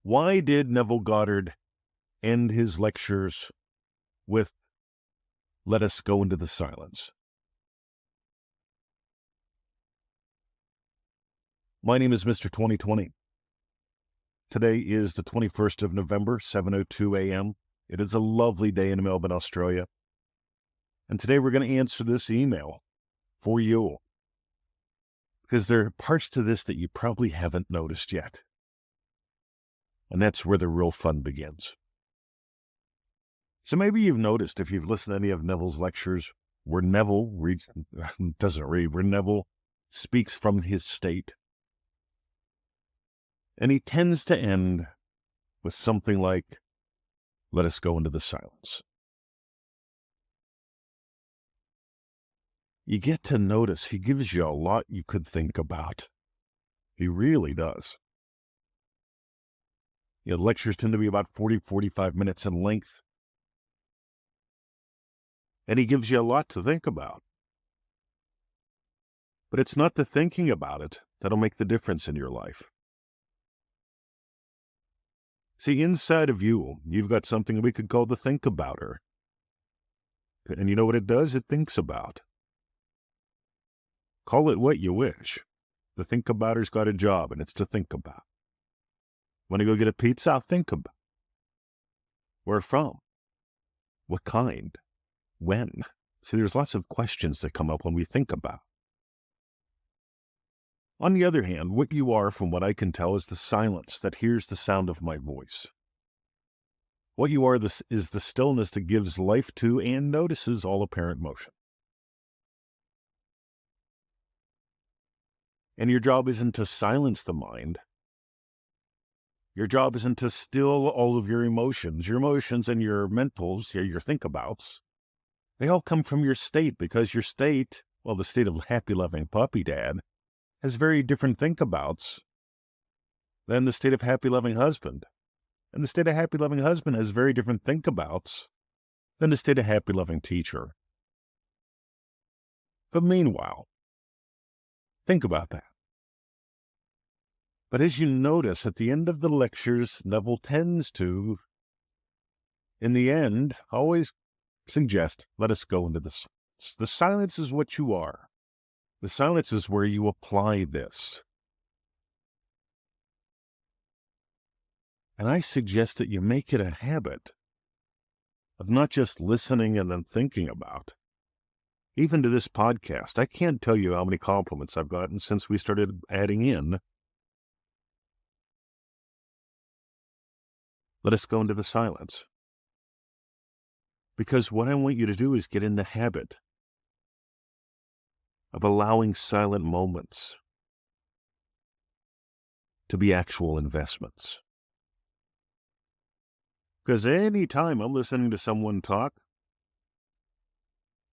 Why did Neville Goddard end his lectures with, "Let us go into the silence"? My name is Mr. 2020. Today is the 21st of November, 7:02 a.m. It is a lovely day in Melbourne, Australia. And today we're going to answer this email for you, because there are parts to this that you probably haven't noticed yet. And that's where the real fun begins. So maybe you've noticed, if you've listened to any of Neville's lectures, where Neville where Neville speaks from his state. And he tends to end with something like, "Let us go into the silence." You get to notice he gives you a lot you could think about. He really does. Lectures tend to be about 45 minutes in length. And he gives you a lot to think about. But it's not the thinking about it that'll make the difference in your life. See, inside of you, you've got something we could call the think-abouter. And you know what it does? It thinks about. Call it what you wish. The think-abouter's got a job, and it's to think about. Want to go get a pizza? I'll think about. Where from? What kind? When? See, there's lots of questions that come up when we think about. On the other hand, what you are, from what I can tell, is the silence that hears the sound of my voice. What you are is the stillness that gives life to and notices all apparent motion. And your job isn't to silence the mind. Your job isn't to still all of your emotions. Your emotions and your mentals, your think-abouts, they all come from your state, because your state, the state of happy, loving puppy dad, has very different think-abouts than the state of happy, loving husband. And the state of happy, loving husband has very different think-abouts than the state of happy, loving teacher. But meanwhile, think about that. But as you notice, at the end of the lectures, Neville tends to, in the end, always suggest, let us go into the silence. The silence is what you are. The silence is where you apply this. And I suggest that you make it a habit of not just listening and then thinking about. Even to this podcast, I can't tell you how many compliments I've gotten since we started adding in, let us go into the silence. Because what I want you to do is get in the habit of allowing silent moments to be actual investments. Because any time I'm listening to someone talk,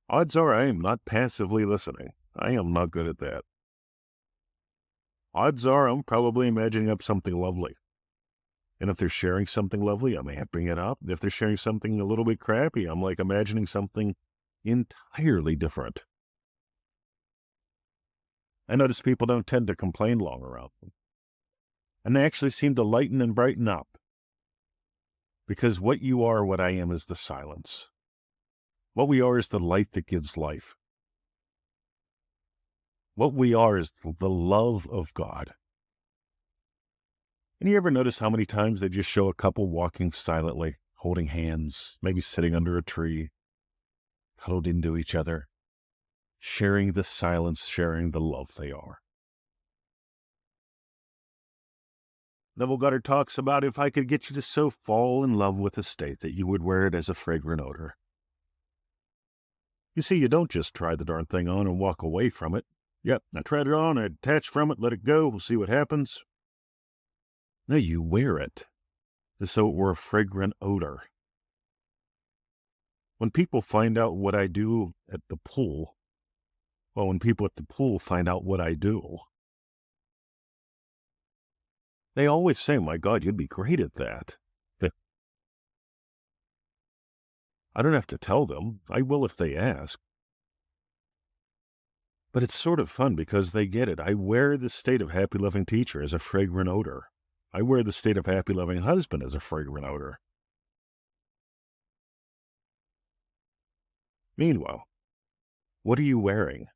odds are I am not passively listening. I am not good at that. Odds are I'm probably imagining up something lovely. And if they're sharing something lovely, I'm amping it up. If they're sharing something a little bit crappy, I'm imagining something entirely different. I notice people don't tend to complain long around them. And they actually seem to lighten and brighten up. Because what you are, what I am, is the silence. What we are is the light that gives life. What we are is the love of God. And you ever notice how many times they just show a couple walking silently, holding hands, maybe sitting under a tree, cuddled into each other, sharing the silence, sharing the love they are? Neville Goddard talks about, if I could get you to so fall in love with a state that you would wear it as a fragrant odor. You see, you don't just try the darn thing on and walk away from it. Yep, I tried it on, I detach from it, let it go, we'll see what happens. No, you wear it as though it were a fragrant odor. When people find out what I do at the pool, when people at the pool find out what I do, they always say, my God, you'd be great at that. I don't have to tell them. I will if they ask. But it's sort of fun because they get it. I wear the state of happy, loving teacher as a fragrant odor. I wear the state of happy, loving husband as a fragrant odor. Meanwhile, what are you wearing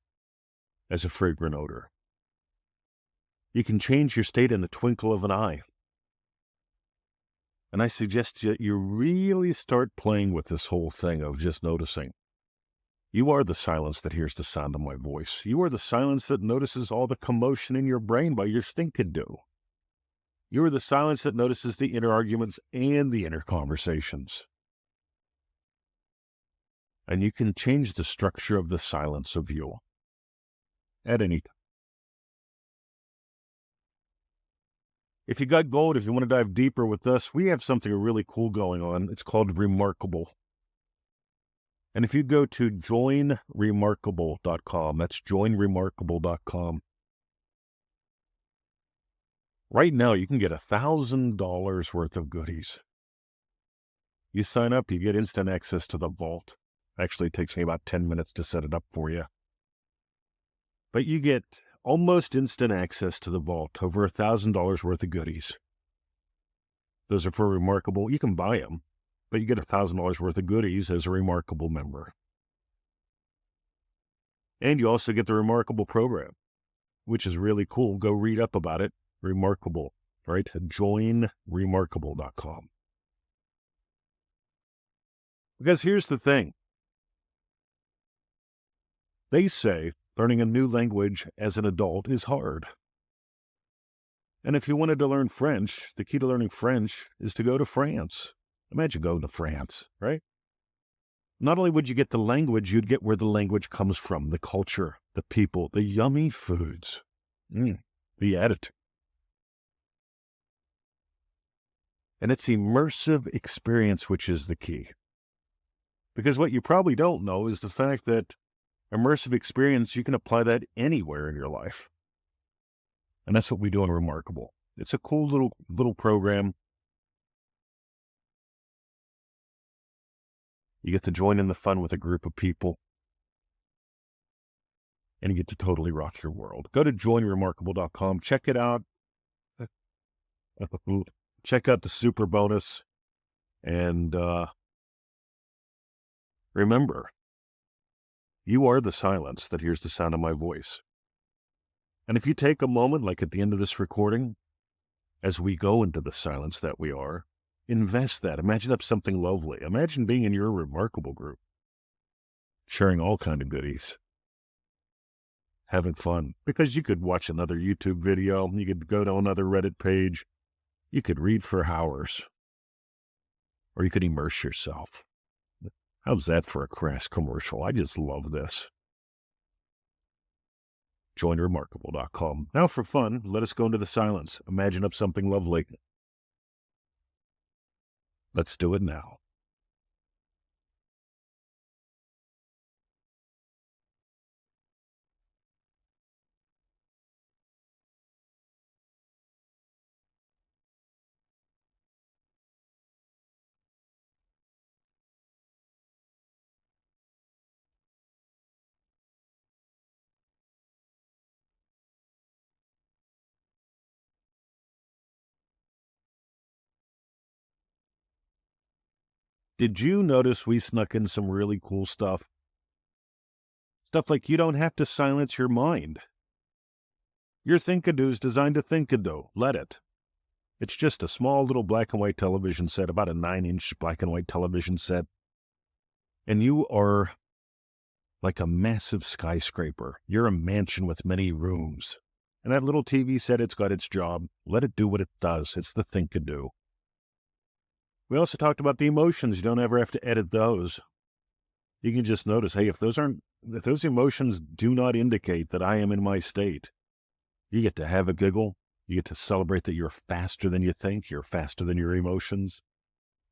as a fragrant odor? You can change your state in the twinkle of an eye. And I suggest that you really start playing with this whole thing of just noticing. You are the silence that hears the sound of my voice. You are the silence that notices all the commotion in your brain by your think-a-do. You are the silence that notices the inner arguments and the inner conversations. And you can change the structure of the silence of you at any time. If you got gold, if you want to dive deeper with us, we have something really cool going on. It's called Remarkable. And if you go to joinremarkable.com, that's joinremarkable.com. Right now, you can get $1,000 worth of goodies. You sign up, you get instant access to the vault. Actually, it takes me about 10 minutes to set it up for you. But you get almost instant access to the vault, over $1,000 worth of goodies. Those are for Remarkable. You can buy them, but you get $1,000 worth of goodies as a Remarkable member. And you also get the Remarkable program, which is really cool. Go read up about it. Remarkable, right? Joinremarkable.com. Because here's the thing. They say learning a new language as an adult is hard. And if you wanted to learn French, the key to learning French is to go to France. Imagine going to France, right? Not only would you get the language, you'd get where the language comes from, the culture, the people, the yummy foods, the attitude. And it's immersive experience, which is the key. Because what you probably don't know is the fact that immersive experience, you can apply that anywhere in your life. And that's what we do in Remarkable. It's a cool little program. You get to join in the fun with a group of people. And you get to totally rock your world. Go to joinremarkable.com. Check it out. Check out the super bonus. And remember, you are the silence that hears the sound of my voice. And if you take a moment, like at the end of this recording, as we go into the silence that we are, invest that. Imagine up something lovely. Imagine being in your Remarkable group, sharing all kinds of goodies, having fun. Because you could watch another YouTube video, you could go to another Reddit page, you could read for hours, or you could immerse yourself. How's that for a crass commercial? I just love this. JoinRemarkable.com. Now for fun, let us go into the silence. Imagine up something lovely. Let's do it now. Did you notice we snuck in some really cool stuff? Stuff like you don't have to silence your mind. Your think-a-do is designed to think-a-do. Let it. It's just a small little black and white television set, about a 9-inch black and white television set. And you are like a massive skyscraper. You're a mansion with many rooms. And that little TV set, it's got its job. Let it do what it does. It's the think-a-do. We also talked about the emotions. You don't ever have to edit those. You can just notice, hey, if those emotions do not indicate that I am in my state, you get to have a giggle. You get to celebrate that you're faster than you think. You're faster than your emotions.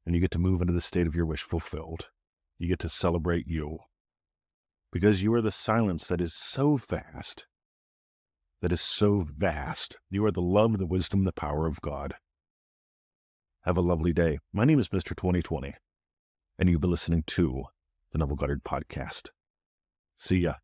And you get to move into the state of your wish fulfilled. You get to celebrate you. Because you are the silence that is so fast, that is so vast. You are the love, the wisdom, the power of God. Have a lovely day. My name is Mr. 2020, and you've been listening to the Neville Goddard podcast. See ya.